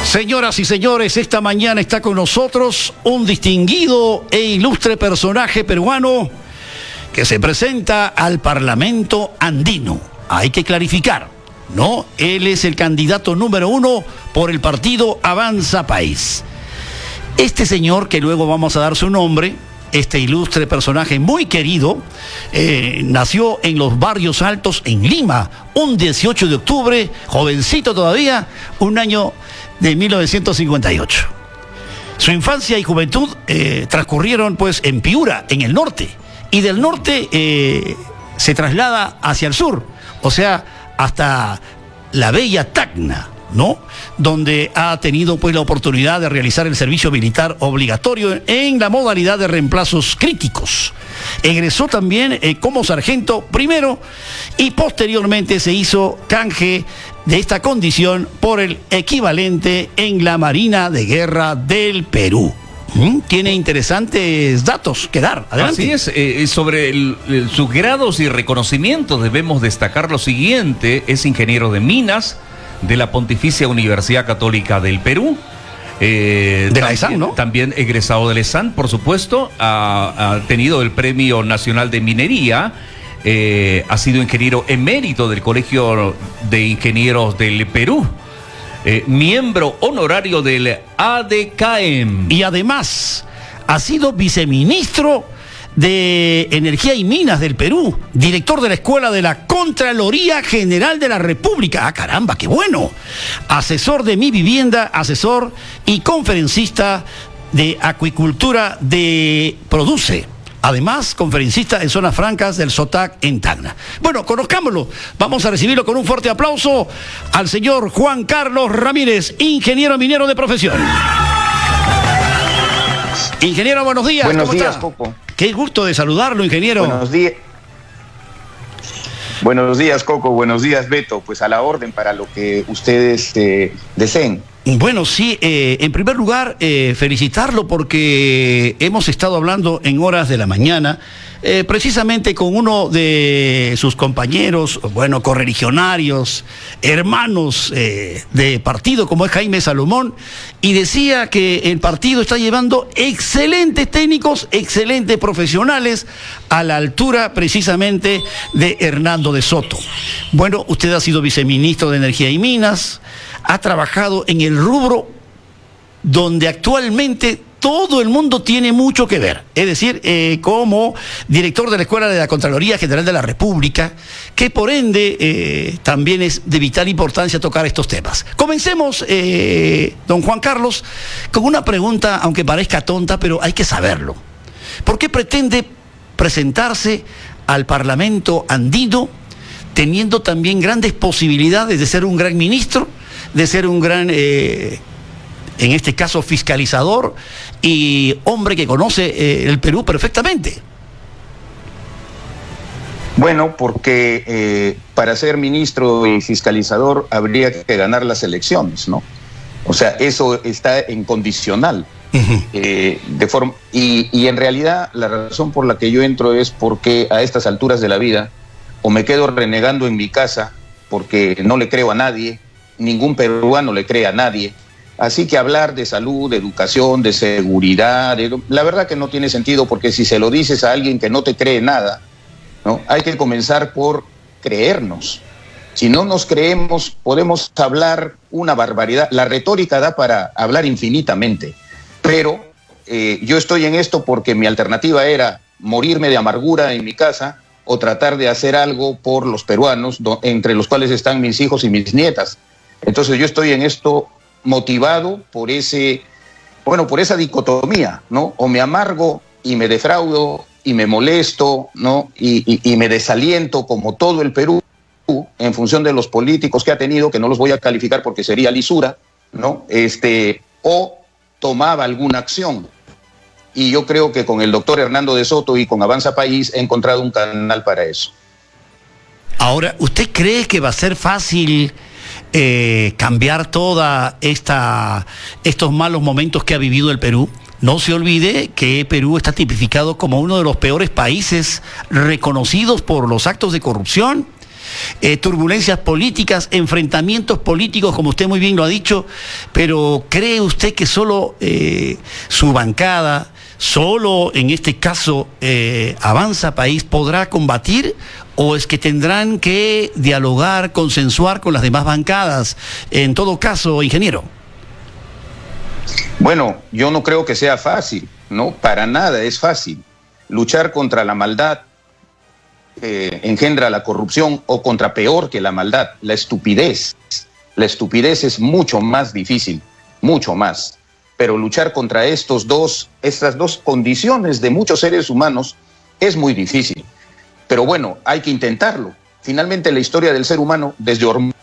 Señoras y señores, esta mañana está con nosotros un distinguido e ilustre personaje peruano que se presenta al Parlamento andino. Hay que clarificar, ¿no? Él es el candidato número 1 por el partido Avanza País. Este señor, que luego vamos a dar su nombre, este ilustre personaje muy querido, nació en los Barrios Altos en Lima, un 18 de octubre, jovencito todavía, un año de 1958. Su infancia y juventud transcurrieron pues en Piura, en el norte, y del norte se traslada hacia el sur, o sea, hasta la bella Tacna, ¿no? Donde ha tenido pues la oportunidad de realizar el servicio militar obligatorio en la modalidad de reemplazos críticos. Egresó también como sargento primero y posteriormente se hizo canje de esta condición por el equivalente en la Marina de Guerra del Perú. Tiene interesantes datos que dar. Adelante. Así es, sobre sus grados y reconocimientos debemos destacar lo siguiente: es ingeniero de minas de la Pontificia Universidad Católica del Perú. De la ESAN, ¿no? También egresado de la ESAN, por supuesto. Ha tenido el Premio Nacional de Minería. Ha sido ingeniero emérito del Colegio de Ingenieros del Perú. Miembro honorario del ADKM. Y además ha sido viceministro de Energía y Minas del Perú, director de la Escuela de la Contraloría General de la República. ¡Ah, caramba, qué bueno! Asesor de Mi Vivienda, asesor y conferencista de acuicultura de Produce. Además, conferencista en zonas francas del SOTAC en Tacna. Bueno, conozcámoslo. Vamos a recibirlo con un fuerte aplauso al señor Juan Carlos Ramírez, ingeniero minero de profesión. Ingeniero, buenos días. Buenos días, Coco. Qué gusto de saludarlo, ingeniero. Buenos días. Buenos días, Coco. Buenos días, Beto. Pues a la orden para lo que ustedes deseen. Bueno, sí, en primer lugar, felicitarlo porque hemos estado hablando en horas de la mañana, precisamente con uno de sus compañeros, bueno, correligionarios, hermanos de partido, como es Jaime Salomón, y decía que el partido está llevando excelentes técnicos, excelentes profesionales, a la altura precisamente de Hernando de Soto. Bueno, usted ha sido viceministro de Energía y Minas, ha trabajado en el rubro donde actualmente todo el mundo tiene mucho que ver, es decir, como director de la Escuela de la Contraloría General de la República, que por ende también es de vital importancia tocar estos temas. Comencemos, don Juan Carlos, con una pregunta, aunque parezca tonta, pero hay que saberlo. ¿Por qué pretende presentarse al Parlamento andino teniendo también grandes posibilidades de ser un gran ministro, de ser un gran, en este caso, fiscalizador y hombre que conoce el Perú perfectamente? Bueno, porque para ser ministro y fiscalizador habría que ganar las elecciones, ¿no? O sea, eso está en condicional. Y en realidad la razón por la que yo entro es porque a estas alturas de la vida o me quedo renegando en mi casa porque no le creo a nadie, ningún peruano le cree a nadie. Así que hablar de salud, de educación, de seguridad, la verdad que no tiene sentido, porque si se lo dices a alguien que no te cree nada, ¿no? Hay que comenzar por creernos. Si no nos creemos, podemos hablar una barbaridad. La retórica da para hablar infinitamente, pero yo estoy en esto porque mi alternativa era morirme de amargura en mi casa o tratar de hacer algo por los peruanos, entre los cuales están mis hijos y mis nietas. Entonces yo estoy en esto motivado por por esa dicotomía, ¿no? O me amargo y me defraudo y me molesto, ¿no? Y me desaliento como todo el Perú en función de los políticos que ha tenido, que no los voy a calificar porque sería lisura, ¿no? O tomaba alguna acción. Y yo creo que con el doctor Hernando de Soto y con Avanza País he encontrado un canal para eso. Ahora, ¿usted cree que va a ser fácil cambiar toda estos malos momentos que ha vivido el Perú? No se olvide que Perú está tipificado como uno de los peores países reconocidos por los actos de corrupción turbulencias políticas, enfrentamientos políticos, como usted muy bien lo ha dicho, pero ¿cree usted que solo su bancada, solo en este caso Avanza País podrá combatir, o es que tendrán que dialogar, consensuar con las demás bancadas? En todo caso, ingeniero. Bueno, yo no creo que sea fácil, ¿no? Para nada es fácil. Luchar contra la maldad engendra la corrupción, o contra, peor que la maldad, la estupidez. La estupidez es mucho más difícil, mucho más. Pero luchar contra estas dos condiciones de muchos seres humanos es muy difícil. Pero bueno, hay que intentarlo. Finalmente, la historia del ser humano, desde Hormuz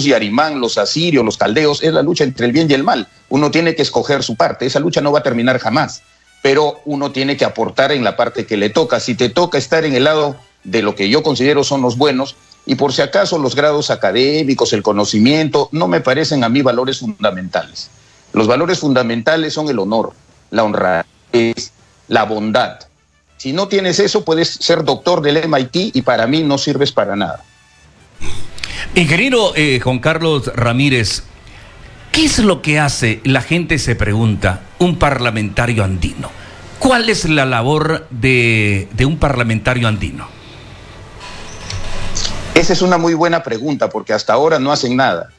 y Arimán, los asirios, los caldeos, es la lucha entre el bien y el mal. Uno tiene que escoger su parte. Esa lucha no va a terminar jamás, pero uno tiene que aportar en la parte que le toca. Si te toca estar en el lado de lo que yo considero son los buenos, y por si acaso los grados académicos, el conocimiento, no me parecen a mí valores fundamentales. Los valores fundamentales son el honor, la honradez, la bondad. Si no tienes eso, puedes ser doctor del MIT y para mí no sirves para nada. Ingeniero Juan Carlos Ramírez, ¿qué es lo que hace, la gente se pregunta, un parlamentario andino? ¿Cuál es la labor de un parlamentario andino? Esa es una muy buena pregunta, porque hasta ahora no hacen nada,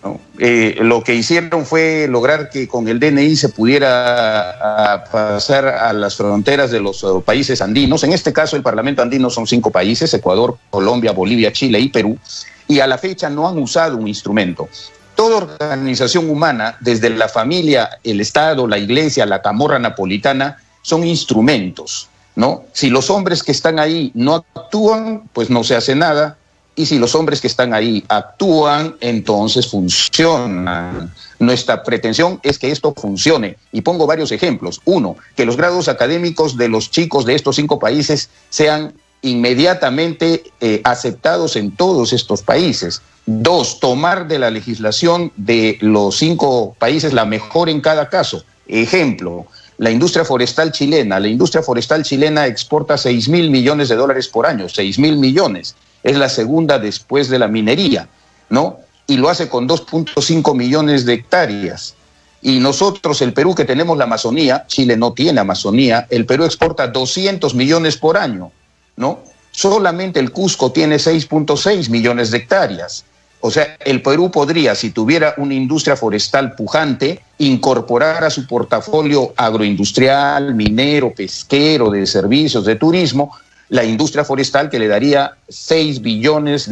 ¿no? Lo que hicieron fue lograr que con el DNI se pudiera pasar a las fronteras de los países andinos. En este caso, el Parlamento andino son 5 países: Ecuador, Colombia, Bolivia, Chile y Perú, y a la fecha no han usado un instrumento. Toda organización humana, desde la familia, el Estado, la Iglesia, la camorra napolitana, son instrumentos, ¿no? Si los hombres que están ahí no actúan, pues no se hace nada. Y si los hombres que están ahí actúan, entonces funcionan. Nuestra pretensión es que esto funcione. Y pongo varios ejemplos. 1, que los grados académicos de los chicos de estos 5 países sean inmediatamente aceptados en todos estos países. 2, tomar de la legislación de los 5 países la mejor en cada caso. Ejemplo, la industria forestal chilena. La industria forestal chilena exporta $6.000 millones por año. 6.000 millones. Es la segunda después de la minería, ¿no? Y lo hace con 2.5 millones de hectáreas. Y nosotros, el Perú, que tenemos la Amazonía, Chile no tiene Amazonía, el Perú exporta 200 millones por año, ¿no? Solamente el Cusco tiene 6.6 millones de hectáreas. O sea, el Perú podría, si tuviera una industria forestal pujante, incorporar a su portafolio agroindustrial, minero, pesquero, de servicios, de turismo, la industria forestal, que le daría $6 billones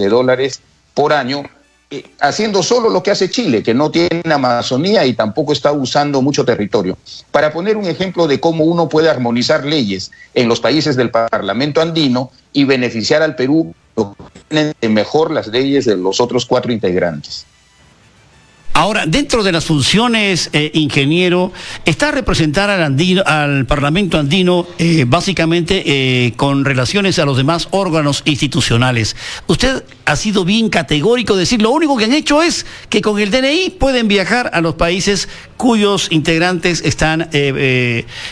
por año, haciendo solo lo que hace Chile, que no tiene Amazonía y tampoco está usando mucho territorio. Para poner un ejemplo de cómo uno puede armonizar leyes en los países del Parlamento andino y beneficiar al Perú, lo que tienen de mejor las leyes de los otros 4 integrantes. Ahora, dentro de las funciones, ingeniero, está representar al Parlamento andino básicamente con relaciones a los demás órganos institucionales. Usted ha sido bien categórico, decir lo único que han hecho es que con el DNI pueden viajar a los países cuyos integrantes están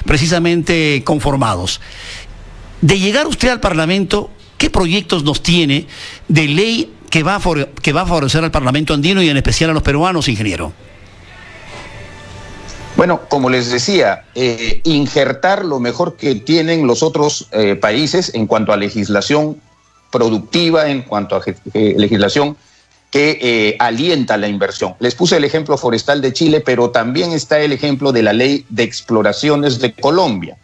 precisamente conformados. De llegar usted al Parlamento, ¿qué proyectos nos tiene de ley que va a favorecer al Parlamento andino y en especial a los peruanos, ingeniero? Bueno, como les decía, injertar lo mejor que tienen los otros países en cuanto a legislación productiva, en cuanto a legislación que alienta la inversión. Les puse el ejemplo forestal de Chile, pero también está el ejemplo de la ley de exploraciones de Colombia.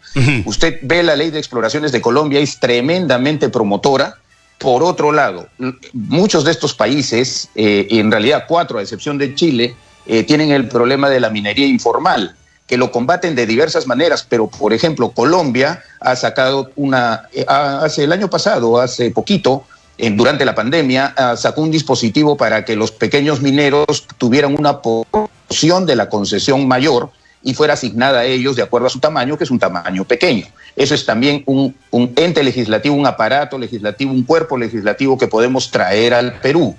Usted ve la ley de exploraciones de Colombia, es tremendamente promotora. Por otro lado, muchos de estos países, en realidad 4 a excepción de Chile, tienen el problema de la minería informal, que lo combaten de diversas maneras, pero por ejemplo Colombia ha sacado hace el año pasado, hace poquito, durante la pandemia, sacó un dispositivo para que los pequeños mineros tuvieran una porción de la concesión mayor y fuera asignada a ellos de acuerdo a su tamaño, que es un tamaño pequeño. Eso es también un ente legislativo, un aparato legislativo, un cuerpo legislativo que podemos traer al Perú,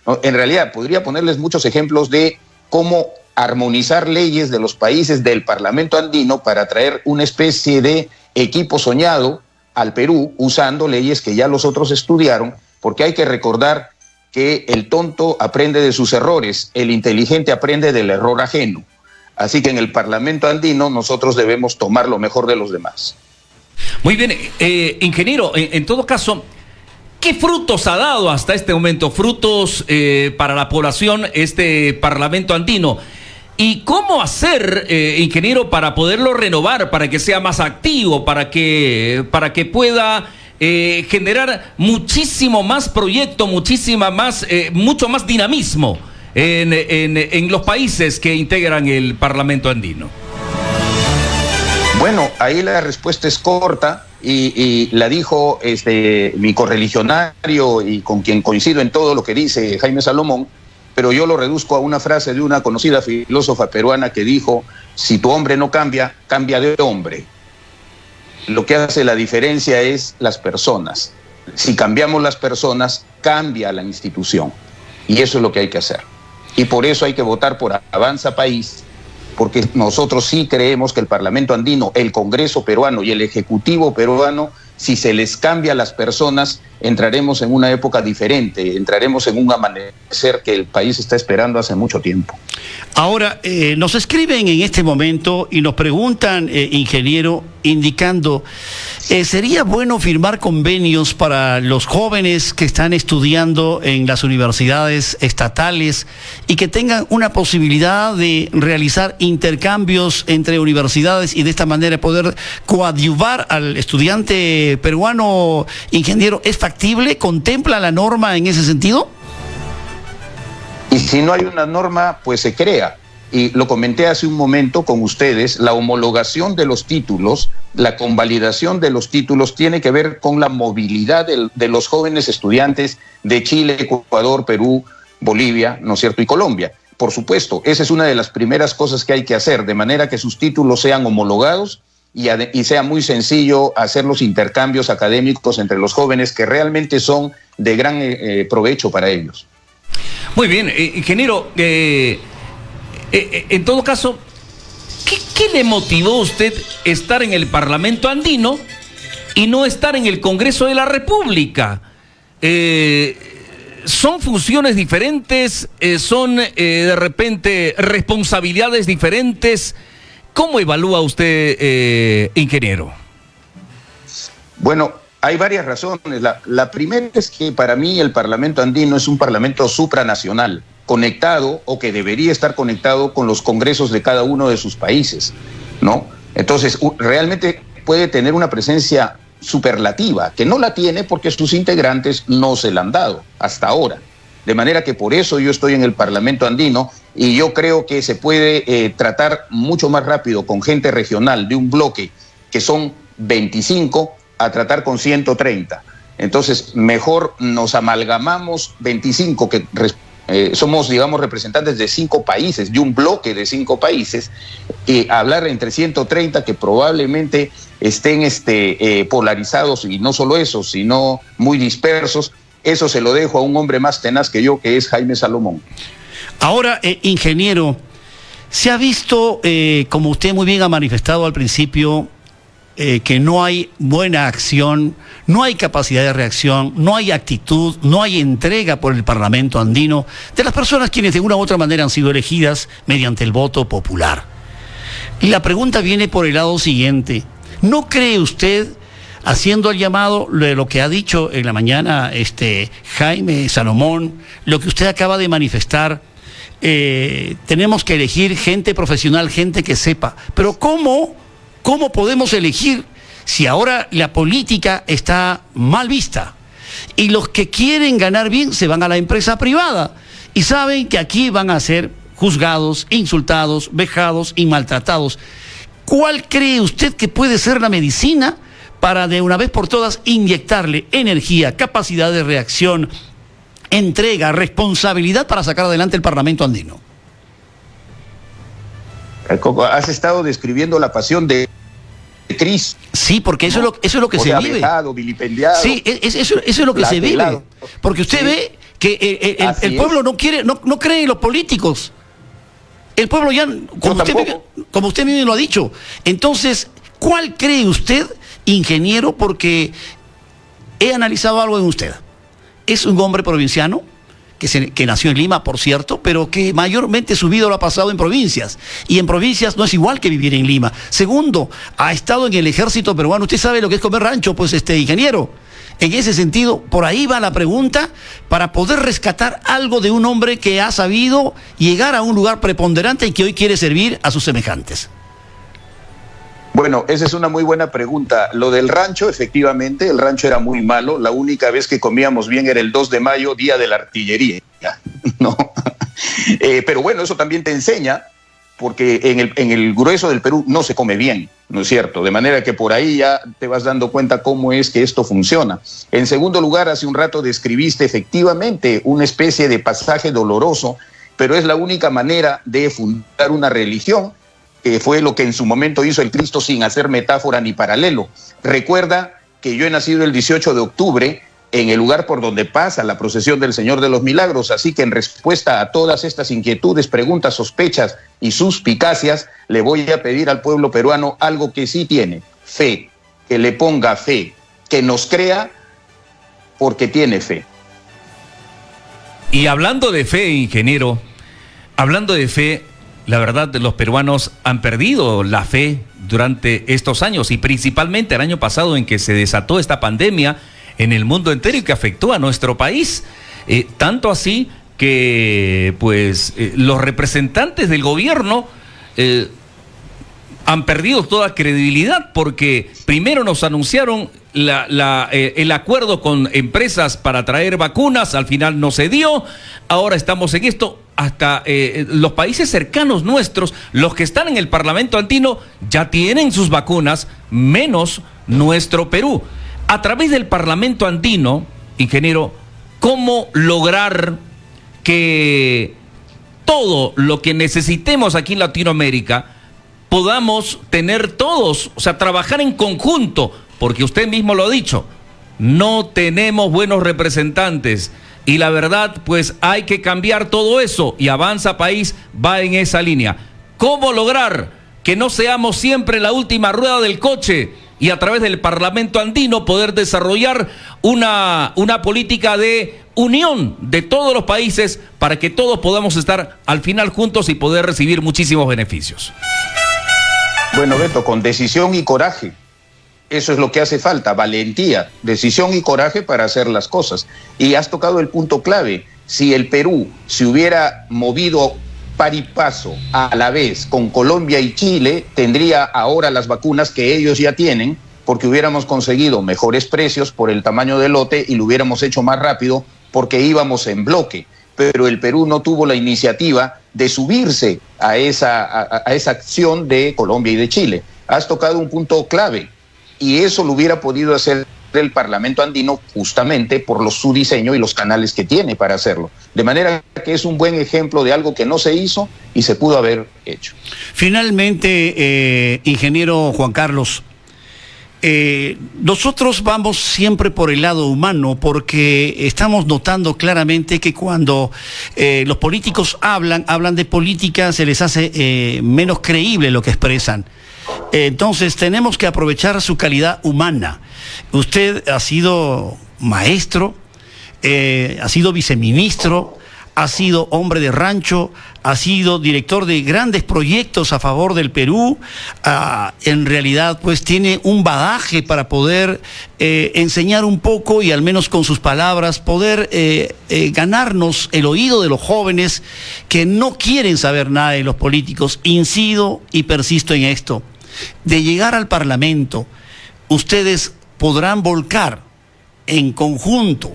¿no? En realidad, podría ponerles muchos ejemplos de cómo armonizar leyes de los países del Parlamento andino para traer una especie de equipo soñado al Perú, usando leyes que ya los otros estudiaron porque hay que recordar que el tonto aprende de sus errores, el inteligente aprende del error ajeno. Así que en el Parlamento andino nosotros debemos tomar lo mejor de los demás. Muy bien, ingeniero, en todo caso, ¿qué frutos ha dado hasta este momento? Frutos para la población este Parlamento andino. ¿Y cómo hacer, ingeniero, para poderlo renovar, para que sea más activo, para que pueda generar muchísimo más proyecto, mucho más dinamismo en los países que integran el Parlamento andino? Bueno, ahí la respuesta es corta y la dijo mi correligionario y con quien coincido en todo lo que dice Jaime Salomón, pero yo lo reduzco a una frase de una conocida filósofa peruana que dijo: si tu hombre no cambia, cambia de hombre. Lo que hace la diferencia es las personas. Si cambiamos las personas, cambia la institución. Y eso es lo que hay que hacer. Y por eso hay que votar por Avanza País, porque nosotros sí creemos que el Parlamento andino, el Congreso peruano y el Ejecutivo peruano, si se les cambia a las personas, entraremos en una época diferente, entraremos en un amanecer que el país está esperando hace mucho tiempo. Ahora, nos escriben en este momento y nos preguntan, ingeniero, indicando, ¿sería bueno firmar convenios para los jóvenes que están estudiando en las universidades estatales y que tengan una posibilidad de realizar intercambios entre universidades y de esta manera poder coadyuvar al estudiante peruano? Ingeniero, ¿es factible? ¿Contempla la norma en ese sentido? Y si no hay una norma, pues se crea. Y lo comenté hace un momento con ustedes, la homologación de los títulos, la convalidación de los títulos tiene que ver con la movilidad de los jóvenes estudiantes de Chile, Ecuador, Perú, Bolivia, ¿no es cierto?, y Colombia. Por supuesto, esa es una de las primeras cosas que hay que hacer, de manera que sus títulos sean homologados y sea muy sencillo hacer los intercambios académicos entre los jóvenes que realmente son de gran provecho para ellos. Muy bien, ingeniero, en todo caso, ¿qué le motivó a usted estar en el Parlamento andino y no estar en el Congreso de la República? ¿Son funciones diferentes? ¿Son de repente responsabilidades diferentes? ¿Cómo evalúa usted, ingeniero? Bueno, hay varias razones. La primera es que para mí el Parlamento andino es un parlamento supranacional, conectado o que debería estar conectado con los congresos de cada uno de sus países, ¿no? Entonces, realmente puede tener una presencia superlativa, que no la tiene porque sus integrantes no se la han dado hasta ahora. De manera que por eso yo estoy en el Parlamento andino y yo creo que se puede tratar mucho más rápido con gente regional de un bloque que son 25 a tratar con 130. Entonces, mejor nos amalgamamos 25 que somos, digamos, representantes de 5 países, de un bloque de 5 países, y hablar entre 130 que probablemente estén polarizados, y no solo eso, sino muy dispersos. Eso se lo dejo a un hombre más tenaz que yo, que es Jaime Salomón. Ahora, ingeniero, se ha visto, como usted muy bien ha manifestado al principio, que no hay buena acción, no hay capacidad de reacción, no hay actitud, no hay entrega por el Parlamento andino de las personas quienes de una u otra manera han sido elegidas mediante el voto popular. Y la pregunta viene por el lado siguiente: ¿no cree usted, haciendo el llamado de lo que ha dicho en la mañana Jaime Salomón, lo que usted acaba de manifestar, tenemos que elegir gente profesional, gente que sepa, pero ¿cómo podemos elegir si ahora la política está mal vista? Y los que quieren ganar bien se van a la empresa privada y saben que aquí van a ser juzgados, insultados, vejados y maltratados. ¿Cuál cree usted que puede ser la medicina para de una vez por todas inyectarle energía, capacidad de reacción, entrega, responsabilidad para sacar adelante el Parlamento andino? Has estado describiendo la pasión de Cristo. Sí, porque eso, ¿no? Es lo que se vive. Vejado, vilipendiado. Sí, eso es lo que se vive. Porque usted ve que el pueblo no cree en los políticos. El pueblo ya, como usted mismo lo ha dicho. Entonces, ¿cuál cree usted, ingeniero? Porque he analizado algo en usted. es un hombre provinciano, que nació en Lima, por cierto, pero que mayormente su vida lo ha pasado en provincias. Y en provincias no es igual que vivir en Lima. Segundo, ha estado en el ejército peruano. Usted sabe lo que es comer rancho, pues, ingeniero. En ese sentido, por ahí va la pregunta para poder rescatar algo de un hombre que ha sabido llegar a un lugar preponderante y que hoy quiere servir a sus semejantes. Bueno, esa es una muy buena pregunta. Lo del rancho, efectivamente, el rancho era muy malo. La única vez que comíamos bien era el 2 de mayo, Día de la Artillería, ¿no? Pero bueno, eso también te enseña, porque en el grueso del Perú no se come bien, ¿no es cierto? De manera que por ahí ya te vas dando cuenta cómo es que esto funciona. En segundo lugar, hace un rato describiste efectivamente una especie de pasaje doloroso, pero es la única manera de fundar una religión, que fue lo que en su momento hizo el Cristo sin hacer metáfora ni paralelo. Recuerda que yo he nacido el 18 de octubre en el lugar por donde pasa la procesión del Señor de los Milagros, así que en respuesta a todas estas inquietudes, preguntas, sospechas y suspicacias, le voy a pedir al pueblo peruano algo que sí tiene: fe, que le ponga fe, que nos crea porque tiene fe. Y hablando de fe, ingeniero, hablando de fe, la verdad, los peruanos han perdido la fe durante estos años y principalmente el año pasado en que se desató esta pandemia en el mundo entero y que afectó a nuestro país. Tanto así que pues los representantes del gobierno han perdido toda credibilidad, porque primero nos anunciaron el acuerdo con empresas para traer vacunas, al final no se dio, ahora estamos en esto. Hasta los países cercanos nuestros, los que están en el Parlamento andino, ya tienen sus vacunas, menos nuestro Perú. A través del Parlamento andino, ingeniero, ¿cómo lograr que todo lo que necesitemos aquí en Latinoamérica podamos tener todos, o sea, trabajar en conjunto? Porque usted mismo lo ha dicho, no tenemos buenos representantes. Y la verdad, pues hay que cambiar todo eso, y Avanza País va en esa línea. ¿Cómo lograr que no seamos siempre la última rueda del coche y a través del Parlamento andino poder desarrollar una política de unión de todos los países para que todos podamos estar al final juntos y poder recibir muchísimos beneficios? Bueno, Beto, con decisión y coraje. Eso es lo que hace falta: valentía, decisión y coraje para hacer las cosas. Y has tocado el punto clave. Si el Perú se hubiera movido par y paso a la vez con Colombia y Chile, tendría ahora las vacunas que ellos ya tienen, porque hubiéramos conseguido mejores precios por el tamaño del lote y lo hubiéramos hecho más rápido porque íbamos en bloque. Pero el Perú no tuvo la iniciativa de subirse a esa acción de Colombia y de Chile. Has tocado un punto clave. Y eso lo hubiera podido hacer el Parlamento andino justamente por su diseño y los canales que tiene para hacerlo. De manera que es un buen ejemplo de algo que no se hizo y se pudo haber hecho. Finalmente, ingeniero Juan Carlos, nosotros vamos siempre por el lado humano, porque estamos notando claramente que cuando los políticos hablan de política, se les hace menos creíble lo que expresan. Entonces tenemos que aprovechar su calidad humana. Usted ha sido maestro, ha sido viceministro, ha sido hombre de rancho, ha sido director de grandes proyectos a favor del Perú. En realidad, pues tiene un bagaje para poder enseñar un poco y al menos con sus palabras poder ganarnos el oído de los jóvenes que no quieren saber nada de los políticos. Incido y persisto en esto. De llegar al Parlamento, ustedes podrán volcar en conjunto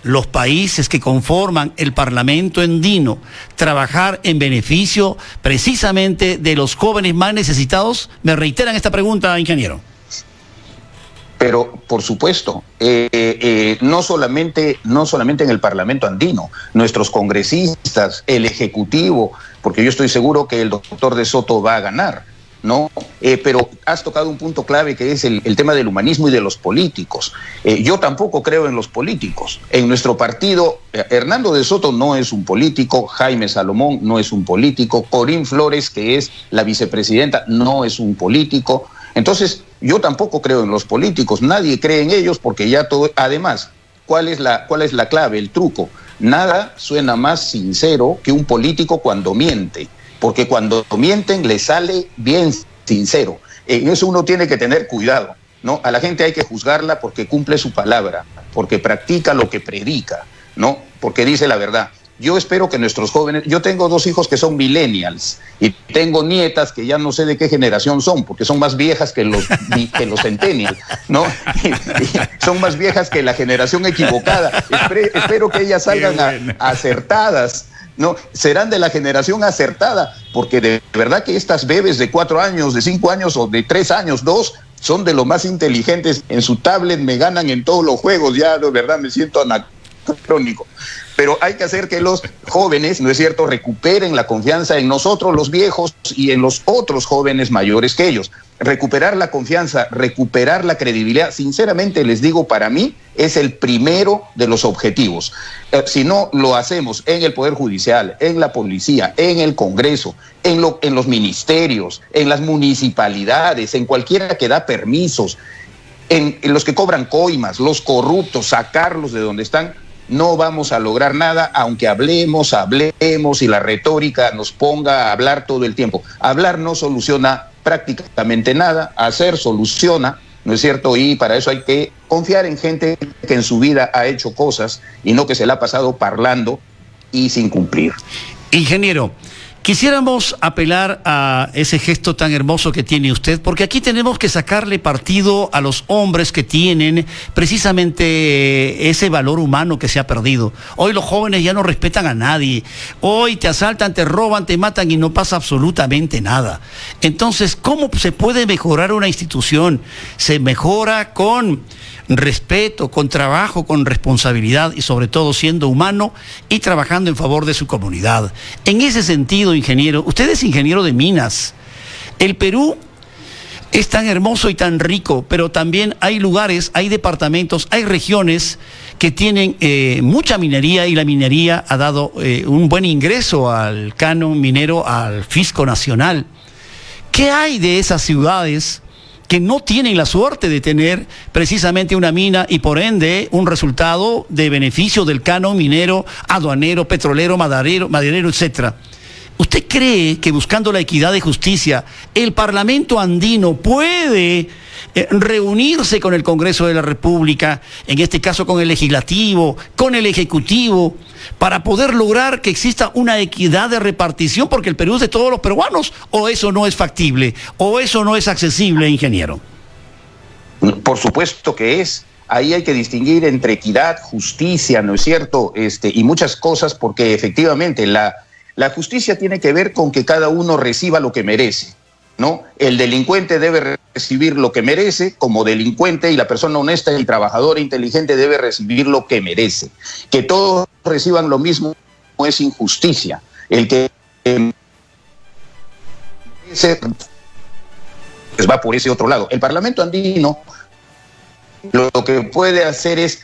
los países que conforman el Parlamento andino, trabajar en beneficio precisamente de los jóvenes más necesitados. ¿Me reiteran esta pregunta, ingeniero? Pero, por supuesto, no solamente en el Parlamento andino, nuestros congresistas, el Ejecutivo, porque yo estoy seguro que el doctor de Soto va a ganar, ¿no? Pero has tocado un punto clave, que es el tema del humanismo y de los políticos. Yo tampoco creo en los políticos. En nuestro partido, Hernando de Soto no es un político, Jaime Salomón no es un político, Corín Flores, que es la vicepresidenta, no es un político. Entonces, yo tampoco creo en los políticos, nadie cree en ellos, porque ya todo, además, ¿cuál es la clave, el truco? Nada suena más sincero que un político cuando miente, porque cuando mienten le sale bien sincero. En eso uno tiene que tener cuidado, ¿no? A la gente hay que juzgarla porque cumple su palabra, porque practica lo que predica, ¿no? Porque dice la verdad. Yo espero que nuestros jóvenes, yo tengo 2 hijos que son millennials y tengo nietas que ya no sé de qué generación son, porque son más viejas que los centennials, ¿no? Y son más viejas que la generación equivocada. Espero que ellas salgan acertadas, ¿no? Serán de la generación acertada, porque de verdad que estas bebés de 4 años, de 5 años o de 3 años, 2, son de lo más inteligentes. En su tablet me ganan en todos los juegos, ya de verdad me siento anacrónico. Pero hay que hacer que los jóvenes, ¿no es cierto?, recuperen la confianza en nosotros, los viejos, y en los otros jóvenes mayores que ellos. Recuperar la confianza, recuperar la credibilidad, sinceramente les digo, para mí es el primero de los objetivos. Si no lo hacemos en el Poder Judicial, en la policía, en el Congreso, en los ministerios, en las municipalidades, en cualquiera que da permisos, en los que cobran coimas, los corruptos, sacarlos de donde están, no vamos a lograr nada, aunque hablemos y la retórica nos ponga a hablar todo el tiempo. Hablar no soluciona prácticamente nada, hacer soluciona, ¿no es cierto? Y para eso hay que confiar en gente que en su vida ha hecho cosas y no que se la ha pasado parlando y sin cumplir. Ingeniero, quisiéramos apelar a ese gesto tan hermoso que tiene usted, porque aquí tenemos que sacarle partido a los hombres que tienen precisamente ese valor humano que se ha perdido. Hoy los jóvenes ya no respetan a nadie. Hoy te asaltan, te roban, te matan y no pasa absolutamente nada. Entonces, ¿cómo se puede mejorar una institución? Se mejora con respeto, con trabajo, con responsabilidad y sobre todo siendo humano y trabajando en favor de su comunidad. En ese sentido, ingeniero, usted es ingeniero de minas. El Perú es tan hermoso y tan rico, pero también hay lugares, hay departamentos, hay regiones que tienen mucha minería, y la minería ha dado un buen ingreso al canon minero, al fisco nacional. ¿Qué hay de esas ciudades que no tienen la suerte de tener precisamente una mina y por ende un resultado de beneficio del canon minero, aduanero, petrolero, maderero, etcétera? ¿Usted cree que buscando la equidad y justicia, el Parlamento andino puede reunirse con el Congreso de la República, en este caso con el Legislativo, con el Ejecutivo, para poder lograr que exista una equidad de repartición, porque el Perú es de todos los peruanos? ¿O eso no es factible? ¿O eso no es accesible, ingeniero? Por supuesto que es. Ahí hay que distinguir entre equidad, justicia, ¿no es cierto? Y muchas cosas, porque efectivamente la justicia tiene que ver con que cada uno reciba lo que merece, ¿no? El delincuente debe recibir lo que merece como delincuente, y la persona honesta y trabajadora e inteligente debe recibir lo que merece. Que todos reciban lo mismo no es injusticia. El que pues va por ese otro lado. El Parlamento andino lo que puede hacer es,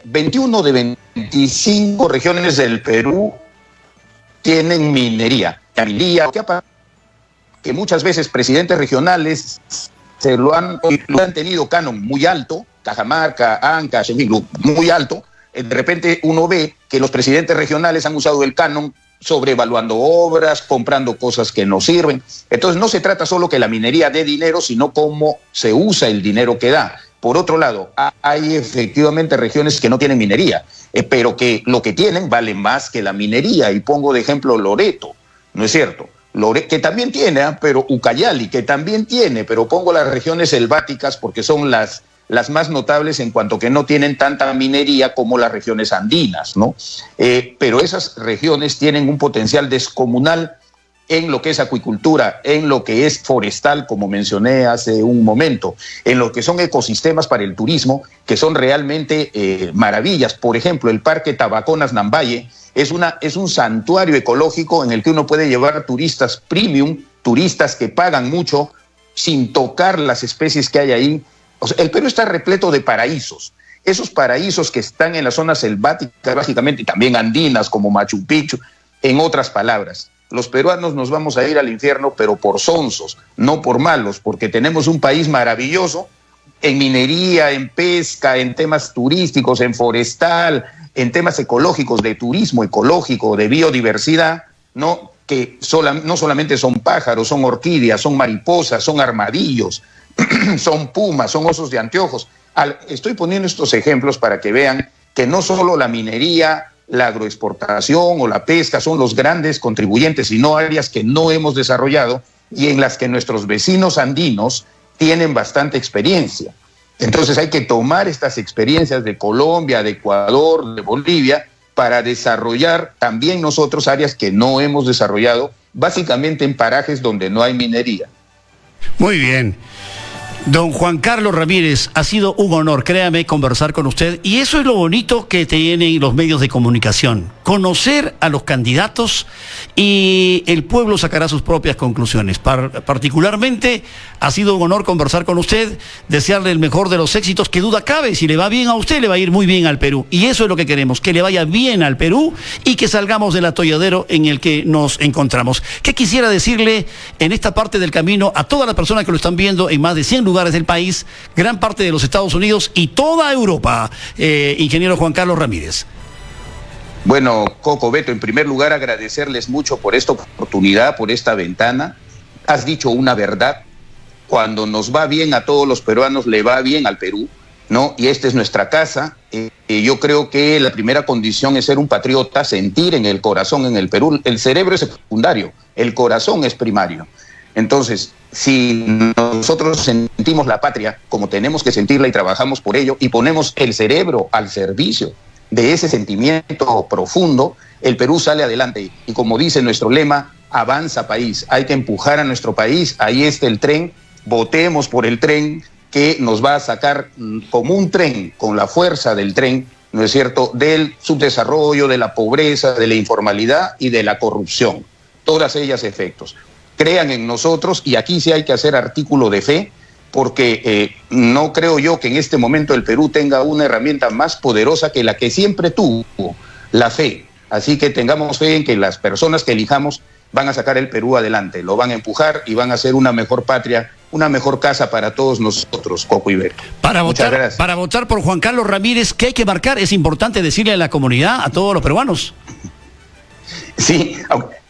21 de 25 regiones del Perú tienen minería. Que muchas veces presidentes regionales lo han tenido canon muy alto, Cajamarca, Ancash, en fin, muy alto. De repente uno ve que los presidentes regionales han usado el canon sobrevaluando obras, comprando cosas que no sirven. Entonces no se trata solo que la minería dé dinero, sino cómo se usa el dinero que da. Por otro lado, hay efectivamente regiones que no tienen minería, pero que lo que tienen vale más que la minería. Y pongo de ejemplo Loreto, ¿no es cierto? Que también tiene, pero Ucayali, que también tiene, pero pongo las regiones selváticas porque son las más notables en cuanto que no tienen tanta minería como las regiones andinas, ¿no? Pero esas regiones tienen un potencial descomunal en lo que es acuicultura, en lo que es forestal, como mencioné hace un momento, en lo que son ecosistemas para el turismo, que son realmente maravillas. Por ejemplo, el Parque Tabaconas Nambaye es un santuario ecológico en el que uno puede llevar turistas premium, turistas que pagan mucho, sin tocar las especies que hay ahí. O sea, el Perú está repleto de paraísos. Esos paraísos que están en las zonas selváticas, básicamente, y también andinas, como Machu Picchu. En otras palabras, los peruanos nos vamos a ir al infierno, pero por sonsos, no por malos, porque tenemos un país maravilloso, en minería, en pesca, en temas turísticos, en forestal, en temas ecológicos, de turismo ecológico, de biodiversidad, ¿no? Que no solamente son pájaros, son orquídeas, son mariposas, son armadillos, son pumas, son osos de anteojos. Estoy poniendo estos ejemplos para que vean que no solo la minería, la agroexportación o la pesca son los grandes contribuyentes, sino áreas que no hemos desarrollado y en las que nuestros vecinos andinos tienen bastante experiencia. Entonces hay que tomar estas experiencias de Colombia, de Ecuador, de Bolivia, para desarrollar también nosotros áreas que no hemos desarrollado, básicamente en parajes donde no hay minería. Muy bien. Don Juan Carlos Ramírez, ha sido un honor, créame, conversar con usted. Y eso es lo bonito que tienen los medios de comunicación. Conocer a los candidatos y el pueblo sacará sus propias conclusiones. Particularmente, ha sido un honor conversar con usted, desearle el mejor de los éxitos, que duda cabe, si le va bien a usted, le va a ir muy bien al Perú. Y eso es lo que queremos, que le vaya bien al Perú y que salgamos del atolladero en el que nos encontramos. ¿Qué quisiera decirle en esta parte del camino a todas las personas que lo están viendo en más de 100 lugares del país, gran parte de los Estados Unidos y toda Europa, ingeniero Juan Carlos Ramírez? Bueno, Coco, Beto, en primer lugar agradecerles mucho por esta oportunidad, por esta ventana. Has dicho una verdad. Cuando nos va bien a todos los peruanos, le va bien al Perú, ¿no? Y esta es nuestra casa. Yo creo que la primera condición es ser un patriota, sentir en el corazón en el Perú. El cerebro es secundario, el corazón es primario. Entonces, si nosotros sentimos la patria como tenemos que sentirla y trabajamos por ello y ponemos el cerebro al servicio de ese sentimiento profundo, el Perú sale adelante. Y como dice nuestro lema, avanza país. Hay que empujar a nuestro país. Ahí está el tren. Votemos por el tren que nos va a sacar como un tren, con la fuerza del tren, ¿no es cierto?, del subdesarrollo, de la pobreza, de la informalidad y de la corrupción. Todas ellas efectos. Crean en nosotros, y aquí sí hay que hacer artículo de fe, porque no creo yo que en este momento el Perú tenga una herramienta más poderosa que la que siempre tuvo, la fe. Así que tengamos fe en que las personas que elijamos van a sacar el Perú adelante, lo van a empujar y van a hacer una mejor patria, una mejor casa para todos nosotros, Coco y Beto. Para votar por Juan Carlos Ramírez, ¿qué hay que marcar? Es importante decirle a la comunidad, a todos los peruanos. Sí,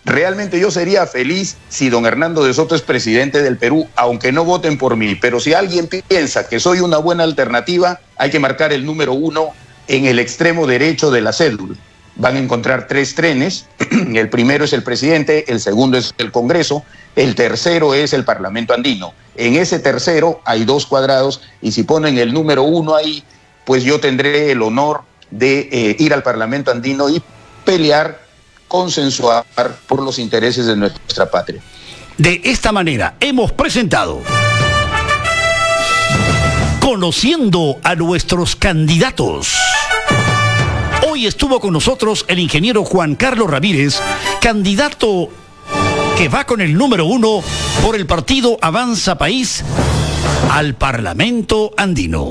realmente yo sería feliz si don Hernando de Soto es presidente del Perú, aunque no voten por mí, pero si alguien piensa que soy una buena alternativa, hay que marcar el número 1 en el extremo derecho de la cédula. Van a encontrar 3 trenes, el primero es el presidente, el segundo es el Congreso, el tercero es el Parlamento Andino. En ese tercero hay 2 cuadrados y si ponen el número 1 ahí, pues yo tendré el honor de ir al Parlamento Andino y pelear, consensuar por los intereses de nuestra patria. De esta manera hemos presentado Conociendo a nuestros candidatos. Hoy estuvo con nosotros el ingeniero Juan Carlos Ramírez, candidato que va con el número 1 por el partido Avanza País al Parlamento Andino.